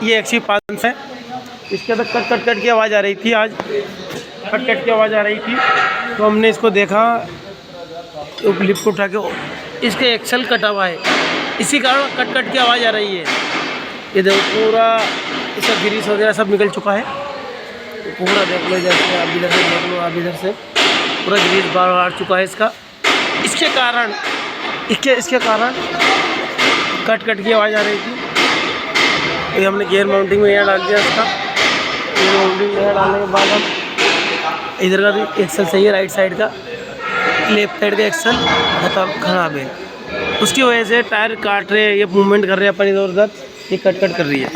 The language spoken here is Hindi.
ये XC5 है, इसके अंदर कट कट कट की आवाज़ आ रही थी। आज कट कट की आवाज़ आ रही थी तो हमने इसको देखा, तो क्लिप को उठा के, इसके एक्सल कटा हुआ है, इसी कारण कट कट की आवाज़ आ रही है। ये देखो पूरा इसका ग्रीस वगैरह सब निकल चुका है, तो पूरा देख लो, जैसे आप इधर से देख लो, आप इधर से पूरा ग्रीस बाहर आ चुका है इसका। इसके कारण कट कट की आवाज़ आ रही थी। तो ये हमने गियर माउंटिंग में एयर डाल दिया इसका। गियर माउंटिंग में एयर डालने के बाद हम इधर का भी एक्सल सही है, राइट साइड का, लेफ्ट साइड का एक्सल खराब है, उसकी वजह से टायर काट रहे हैं, ये मूवमेंट कर रहे हैं अपन इधर उधर, ये कट कट कर रही है।